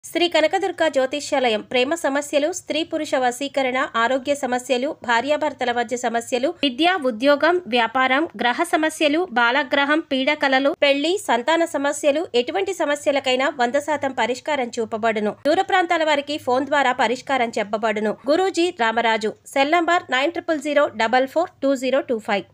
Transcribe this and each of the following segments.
శ్రీ కనకదుర్గ జ్యోతిష్యాలయం ప్రేమ సమస్యలు, స్త్రీ పురుష వశీకరణ, ఆరోగ్య సమస్యలు, భార్యాభర్తల మధ్య సమస్యలు, విద్య, ఉద్యోగం, వ్యాపారం, గ్రహ సమస్యలు, బాలగ్రహం, పీడకలలు, పెళ్లి, సంతాన సమస్యలు, ఎటువంటి సమస్యలకైనా 100% పరిష్కారం చూపబడును. దూర ప్రాంతాల వారికి ఫోన్ ద్వారా పరిష్కారం చెప్పబడును. గురూజీ రామరాజు. Cell number 9000442025.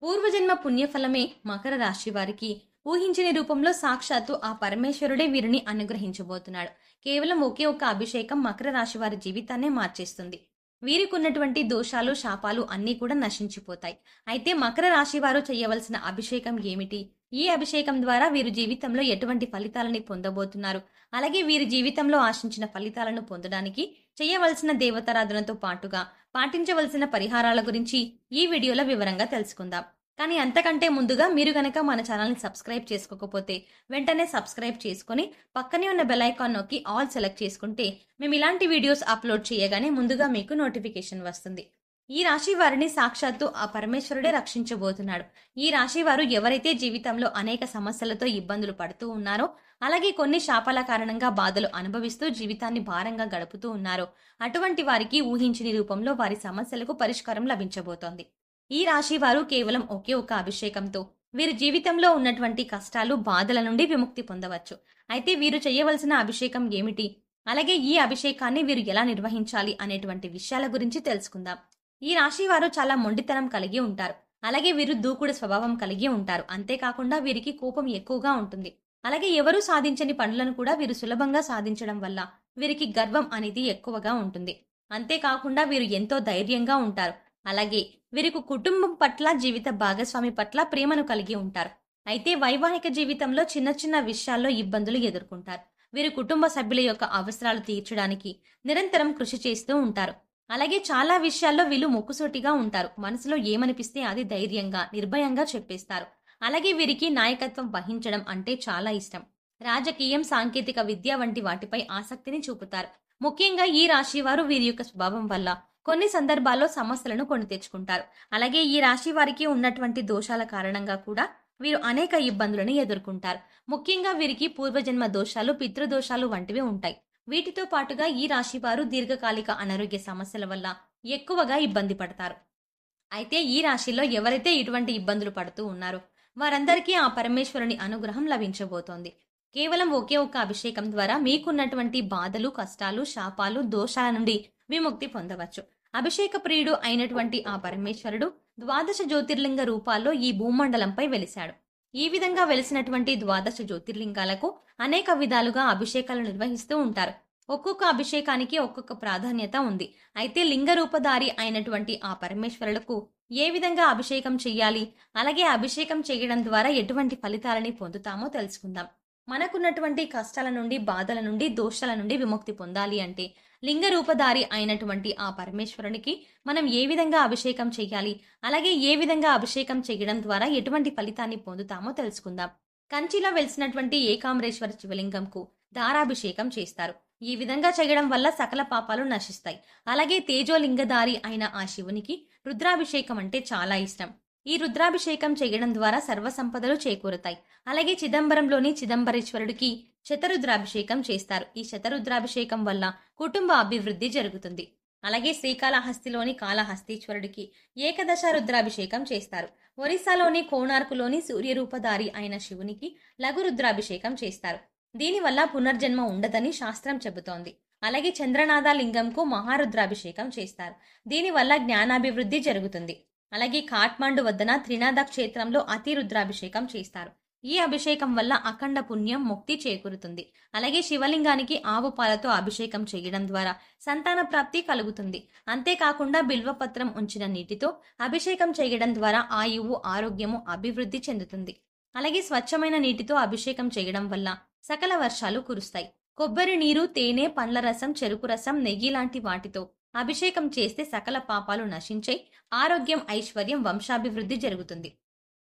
పూర్వజన్మ పుణ్యఫలమే మకర రాశి వారికి ఊహించని రూపంలో సాక్షాత్తు ఆ పరమేశ్వరుడే వీరిని అనుగ్రహించబోతున్నాడు. కేవలం ఒకే ఒక్క అభిషేకం మకర రాశి వారి జీవితాన్నే మార్చేస్తుంది. వీరికి ఉన్నటువంటి దోషాలు, శాపాలు అన్నీ కూడా నశించిపోతాయి. అయితే మకర రాశి వారు చేయవలసిన అభిషేకం ఏమిటి? ఈ అభిషేకం ద్వారా వీరు జీవితంలో ఎటువంటి ఫలితాలని పొందబోతున్నారు? అలాగే వీరి జీవితంలో ఆశించిన ఫలితాలను పొందడానికి చేయవలసిన దేవతారాధనతో పాటుగా పాటించవలసిన పరిహారాల గురించి ఈ వీడియోలో వివరంగా తెలుసుకుందాం. కానీ అంతకంటే ముందుగా మీరు గనక మన ఛానల్ని సబ్స్క్రైబ్ చేసుకోకపోతే వెంటనే సబ్స్క్రైబ్ చేసుకుని పక్కనే ఉన్న బెల్ ఐకాన్ నొక్కి ఆల్ సెలెక్ట్ చేసుకుంటే మేము ఇలాంటి వీడియోస్ అప్లోడ్ చేయగానే ముందుగా మీకు నోటిఫికేషన్ వస్తుంది. ఈ రాశి వారిని సాక్షాత్తు ఆ పరమేశ్వరుడే రక్షించబోతున్నాడు. ఈ రాశి వారు ఎవరైతే జీవితంలో అనేక సమస్యలతో ఇబ్బందులు పడుతూ ఉన్నారో, అలాగే కొన్ని శాపాల కారణంగా బాధలు అనుభవిస్తూ జీవితాన్ని భారంగా గడుపుతూ ఉన్నారో అటువంటి వారికి ఊహించని రూపంలో వారి సమస్యలకు పరిష్కారం లభించబోతోంది. ఈ రాశి వారు కేవలం ఒకే ఒక్క అభిషేకంతో వీరి జీవితంలో ఉన్నటువంటి కష్టాలు, బాధల నుండి విముక్తి పొందవచ్చు. అయితే వీరు చేయవలసిన అభిషేకం ఏమిటి, అలాగే ఈ అభిషేకాన్ని వీరు ఎలా నిర్వహించాలి అనేటువంటి విషయాల గురించి తెలుసుకుందాం. ఈ రాశి వారు చాలా మొండితనం కలిగి ఉంటారు. అలాగే వీరు దూకుడు స్వభావం కలిగి ఉంటారు. అంతేకాకుండా వీరికి కోపం ఎక్కువగా ఉంటుంది. అలాగే ఎవరూ సాధించని పనులను కూడా వీరు సులభంగా సాధించడం వల్ల వీరికి గర్వం అనేది ఎక్కువగా ఉంటుంది. అంతేకాకుండా వీరు ఎంతో ధైర్యంగా ఉంటారు. అలాగే వీరికి కుటుంబం పట్ల, జీవిత భాగస్వామి పట్ల ప్రేమను కలిగి ఉంటారు. అయితే వైవాహిక జీవితంలో చిన్న చిన్న విషయాల్లో ఇబ్బందులు ఎదుర్కొంటారు. వీరు కుటుంబ సభ్యుల యొక్క అవసరాలు తీర్చడానికి నిరంతరం కృషి చేస్తూ ఉంటారు. అలాగే చాలా విషయాల్లో వీళ్ళు ముక్కుసూటిగా ఉంటారు. మనసులో ఏమనిపిస్తే అది ధైర్యంగా, నిర్భయంగా చెప్పేస్తారు. అలాగే వీరికి నాయకత్వం వహించడం అంటే చాలా ఇష్టం. రాజకీయం, సాంకేతిక విద్య వంటి వాటిపై ఆసక్తిని చూపుతారు. ముఖ్యంగా ఈ రాశి వారు వీరి యొక్క స్వభావం వల్ల కొన్ని సందర్భాల్లో సమస్యలను కొని తెచ్చుకుంటారు. అలాగే ఈ రాశి వారికి ఉన్నటువంటి దోషాల కారణంగా కూడా వీరు అనేక ఇబ్బందులను ఎదుర్కొంటారు. ముఖ్యంగా వీరికి పూర్వజన్మ దోషాలు, పితృదోషాలు వంటివి ఉంటాయి. వీటితో పాటుగా ఈ రాశి వారు దీర్ఘకాలిక అనారోగ్య సమస్యల వల్ల ఎక్కువగా ఇబ్బంది పడతారు. అయితే ఈ రాశిలో ఎవరైతే ఇటువంటి ఇబ్బందులు పడుతూ ఉన్నారో వారందరికీ ఆ పరమేశ్వరుని అనుగ్రహం లభించబోతోంది. కేవలం ఒకే ఒక్క అభిషేకం ద్వారా మీకున్నటువంటి బాధలు, కష్టాలు, శాపాలు, దోషాల నుండి విముక్తి పొందవచ్చు. అభిషేక ప్రియుడు అయినటువంటి ఆ పరమేశ్వరుడు 12 జ్యోతిర్లింగ రూపాల్లో ఈ భూమండలంపై వెలిశాడు. ఈ విధంగా వెలిసినటువంటి 12 జ్యోతిర్లింగాలకు అనేక విధాలుగా అభిషేకాలు నిర్వహిస్తూ ఉంటారు. ఒక్కొక్క అభిషేకానికి ఒక్కొక్క ప్రాధాన్యత ఉంది. అయితే లింగ రూపధారి అయినటువంటి ఆ పరమేశ్వరులకు ఏ విధంగా అభిషేకం చెయ్యాలి, అలాగే అభిషేకం చేయడం ద్వారా ఎటువంటి ఫలితాలని పొందుతామో తెలుసుకుందాం. మనకున్నటువంటి కష్టాల నుండి, బాధల నుండి, దోషాల నుండి విముక్తి పొందాలి అంటే లింగ రూపధారి అయినటువంటి ఆ పరమేశ్వరునికి మనం ఏ విధంగా అభిషేకం చెయ్యాలి, అలాగే ఏ విధంగా అభిషేకం చేయడం ద్వారా ఎటువంటి ఫలితాన్ని పొందుతామో తెలుసుకుందాం. కంచిలో వెలిసినటువంటి ఏకాంబరేశ్వర శివలింగంకు దారాభిషేకం చేస్తారు. ఈ విధంగా చేయడం వల్ల సకల పాపాలు నశిస్తాయి. అలాగే తేజోలింగధారి అయిన ఆ శివునికి రుద్రాభిషేకం అంటే చాలా ఇష్టం. ఈ రుద్రాభిషేకం చేయడం ద్వారా సర్వ సంపదలు చేకూరుతాయి. అలాగే చిదంబరంలోని చిదంబరేశ్వరుడికి శతరుద్రాభిషేకం చేస్తారు. ఈ శతరుద్రాభిషేకం వల్ల కుటుంబ అభివృద్ధి జరుగుతుంది. అలాగే శ్రీకాళహస్తిలోని కాళహస్తీశ్వరుడికి ఏకదశ రుద్రాభిషేకం చేస్తారు. ఒరిస్సాలోని కోణార్కులోని సూర్యరూపధారి అయిన శివునికి లఘు రుద్రాభిషేకం చేస్తారు. దీనివల్ల పునర్జన్మ ఉండదని శాస్త్రం చెబుతోంది. అలాగే చంద్రనాథ లింగంకు మహారుద్రాభిషేకం చేస్తారు. దీనివల్ల జ్ఞానాభివృద్ధి జరుగుతుంది. అలాగే కాఠ్మండు వద్దన త్రినాథ క్షేత్రంలో అతి రుద్రాభిషేకం చేస్తారు. ఈ అభిషేకం వల్ల అఖండ పుణ్యం, ముక్తి చేకూరుతుంది. అలాగే శివలింగానికి ఆవు పాలతో అభిషేకం చేయడం ద్వారా సంతాన ప్రాప్తి కలుగుతుంది. అంతేకాకుండా బిల్వపత్రం ఉంచిన నీటితో అభిషేకం చేయడం ద్వారా ఆయువు, ఆరోగ్యము అభివృద్ధి చెందుతుంది. అలాగే స్వచ్ఛమైన నీటితో అభిషేకం చేయడం వల్ల సకల వర్షాలు కురుస్తాయి. కొబ్బరి నీరు, తేనె, పండ్ల రసం, చెరుకు రసం, నెయ్యి లాంటి వాటితో అభిషేకం చేస్తే సకల పాపాలు నశించే ఆరోగ్యం, ఐశ్వర్యం, వంశాభివృద్ధి జరుగుతుంది.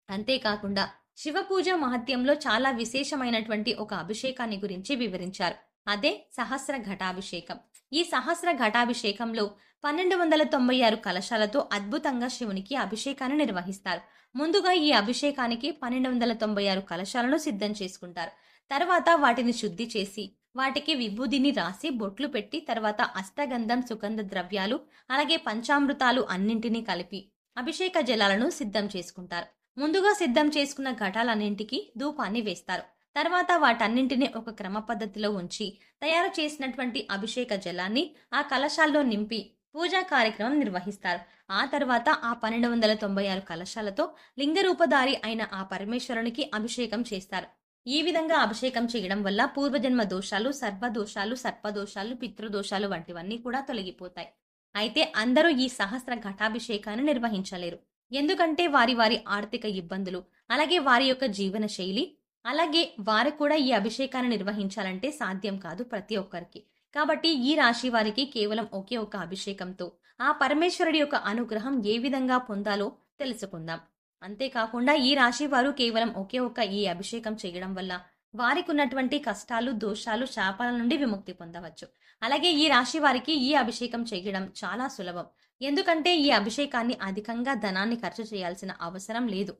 అంతేకాకుండా శివ పూజ మహత్యంలో చాలా విశేషమైనటువంటి ఒక అభిషేకాన్ని గురించి వివరించారు. అదే సహస్ర ఘటాభిషేకం. ఈ సహస్ర ఘటాభిషేకంలో 1296 కలశాలతో అద్భుతంగా శివునికి అభిషేకాన్ని నిర్వహిస్తారు. ముందుగా ఈ అభిషేకానికి 1296 కలశాలను సిద్ధం చేసుకుంటారు. తర్వాత వాటిని శుద్ధి చేసి వాటికి విభూదిని రాసి బొట్లు పెట్టి తర్వాత అష్టగంధం సుగంధ ద్రవ్యాలు అలాగే పంచామృతాలు అన్నింటినీ కలిపి అభిషేక జలాలను సిద్ధం చేసుకుంటారు. ముందుగా సిద్ధం చేసుకున్న ఘటాలన్నింటికి ధూపాన్ని వేస్తారు. తర్వాత వాటన్నింటినీ ఒక క్రమ పద్ధతిలో ఉంచి తయారు చేసినటువంటి అభిషేక జలాన్ని ఆ కలశాల్లో నింపి పూజా కార్యక్రమం నిర్వహిస్తారు. ఆ తర్వాత ఆ 1296 కలశాలతో లింగరూపధారి అయిన ఆ పరమేశ్వరునికి అభిషేకం చేస్తారు. ఈ విధంగా అభిషేకం చేయడం వల్ల పూర్వజన్మ దోషాలు, సర్వదోషాలు, సర్పదోషాలు, పితృదోషాలు వంటివన్నీ కూడా తొలగిపోతాయి. అయితే అందరూ ఈ సహస్ర ఘటాభిషేకాన్ని నిర్వహించలేరు. ఎందుకంటే వారి వారి ఆర్థిక ఇబ్బందులు, అలాగే వారి యొక్క జీవన శైలి, అలాగే వారు కూడా ఈ అభిషేకాన్ని నిర్వహించాలంటే సాధ్యం కాదు ప్రతి ఒక్కరికి. కాబట్టి ఈ రాశి వారికి కేవలం ఒకే ఒక అభిషేకంతో ఆ పరమేశ్వరుడి యొక్క అనుగ్రహం ఏ విధంగా పొందాలో తెలుసుకుందాం. అంతేకాకుండా ఈ రాశి వారు కేవలం ఒకే ఒక్క ఈ అభిషేకం చేయడం వల్ల వారికి ఉన్నటువంటి కష్టాలు, దోషాలు, శాపాల నుండి విముక్తి పొందవచ్చు. అలాగే ఈ రాశి వారికి ఈ అభిషేకం చేయడం చాలా సులభం. ఎందుకంటే ఈ అభిషేకాన్ని అధికంగా ధనాన్ని ఖర్చు చేయాల్సిన అవసరం లేదు.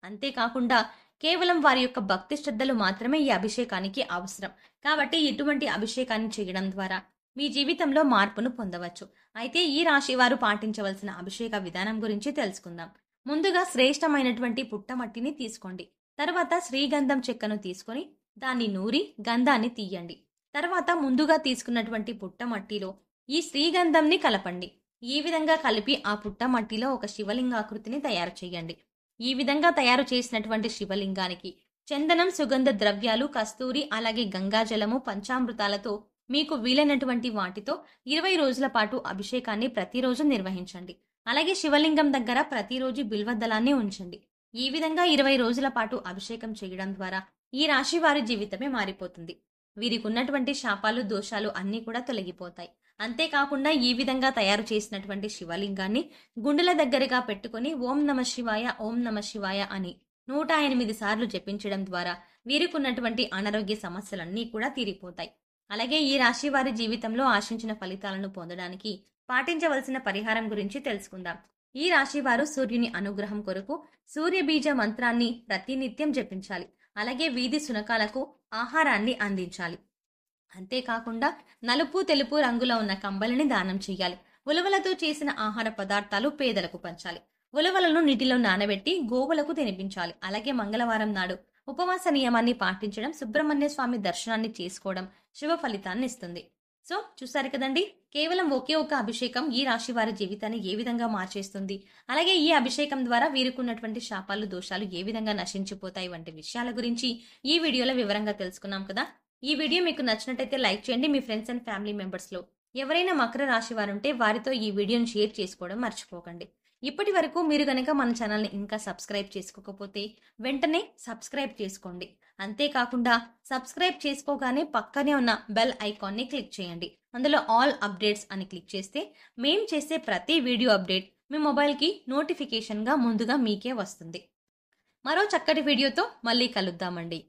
అంతేకాకుండా కేవలం వారి యొక్క భక్తి శ్రద్ధలు మాత్రమే ఈ అభిషేకానికి అవసరం. కాబట్టి ఇటువంటి అభిషేకాన్ని చేయడం ద్వారా మీ జీవితంలో మార్పును పొందవచ్చు. అయితే ఈ రాశి వారు పాటించవలసిన అభిషేక విధానం గురించి తెలుసుకుందాం. ముందుగా శ్రేష్టమైనటువంటి పుట్టమట్టిని తీసుకోండి. తర్వాత శ్రీగంధం చెక్కను తీసుకొని దాన్ని నూరి గంధాన్ని తీయండి. తర్వాత ముందుగా తీసుకున్నటువంటి పుట్టమట్టిలో ఈ శ్రీగంధంని కలపండి. ఈ విధంగా కలిపి ఆ పుట్టమట్టిలో ఒక శివలింగాకృతిని తయారు చేయండి. ఈ విధంగా తయారు చేసినటువంటి శివలింగానికి చందనం, సుగంధ ద్రవ్యాలు, కస్తూరి, అలాగే గంగాజలము, పంచామృతాలతో మీకు వీలైనటువంటి వాటితో 20 రోజుల పాటు అభిషేకాన్ని ప్రతిరోజు నిర్వహించండి. అలాగే శివలింగం దగ్గర ప్రతిరోజు బిల్వదళాన్ని ఉంచండి. ఈ విధంగా 20 రోజుల పాటు అభిషేకం చేయడం ద్వారా ఈ రాశి వారి జీవితమే మారిపోతుంది. వీరికి ఉన్నటువంటి శాపాలు, దోషాలు అన్నీ కూడా తొలగిపోతాయి. అంతేకాకుండా ఈ విధంగా తయారు చేసినటువంటి శివలింగాన్ని గుండెల దగ్గరగా పెట్టుకుని ఓం నమ శివాయ, ఓం నమ శివాయ అని 108 సార్లు జపించడం ద్వారా వీరికి ఉన్నటువంటి అనారోగ్య సమస్యలన్నీ కూడా తీరిపోతాయి. అలాగే ఈ రాశి వారి జీవితంలో ఆశించిన ఫలితాలను పొందడానికి పాటించవలసిన పరిహారం గురించి తెలుసుకుందాం. ఈ రాశి వారు సూర్యుని అనుగ్రహం కొరకు సూర్య బీజ మంత్రాన్ని ప్రతినిత్యం జపించాలి. అలాగే వీధి శునకాలకు ఆహారాన్ని అందించాలి. అంతేకాకుండా నలుపు, తెలుపు రంగులో ఉన్న కంబలిని దానం చేయాలి. ఉలవలతో చేసిన ఆహార పదార్థాలు పేదలకు పంచాలి. ఉలవలను నీటిలో నానబెట్టి గోవులకు తినిపించాలి. అలాగే మంగళవారం నాడు ఉపవాస నియమాన్ని పాటించడం, సుబ్రహ్మణ్య స్వామి దర్శనాన్ని చేసుకోవడం శుభ ఫలితాన్ని ఇస్తుంది. సో చూసారు కదండి, కేవలం ఒకే ఒక అభిషేకం ఈ రాశి వారి జీవితాన్ని ఏ విధంగా మార్చేస్తుంది, అలాగే ఈ అభిషేకం ద్వారా వీరికి ఉన్నటువంటి శాపాలు, దోషాలు ఏ విధంగా నశించిపోతాయి వంటి విషయాల గురించి ఈ వీడియోలో వివరంగా తెలుసుకున్నాం కదా. ఈ వీడియో మీకు నచ్చినట్టయితే లైక్ చేయండి. మీ ఫ్రెండ్స్ అండ్ ఫ్యామిలీ మెంబర్స్ లో ఎవరైనా మకర రాశి వారు ఉంటే వారితో ఈ వీడియోని షేర్ చేసుకోవడం మర్చిపోకండి. ఇప్పటి వరకు మీరు గనక మన ఛానల్ని ఇంకా సబ్స్క్రైబ్ చేసుకోకపోతే వెంటనే సబ్స్క్రైబ్ చేసుకోండి. అంతేకాకుండా సబ్స్క్రైబ్ చేసుకోగానే పక్కనే ఉన్న బెల్ ఐకాన్ని క్లిక్ చేయండి. అందులో ఆల్ అప్డేట్స్ అని క్లిక్ చేస్తే మేం చేసే ప్రతి వీడియో అప్డేట్ మీ మొబైల్కి నోటిఫికేషన్గా ముందుగా మీకే వస్తుంది. మరో చక్కటి వీడియోతో మళ్ళీ కలుద్దామండి.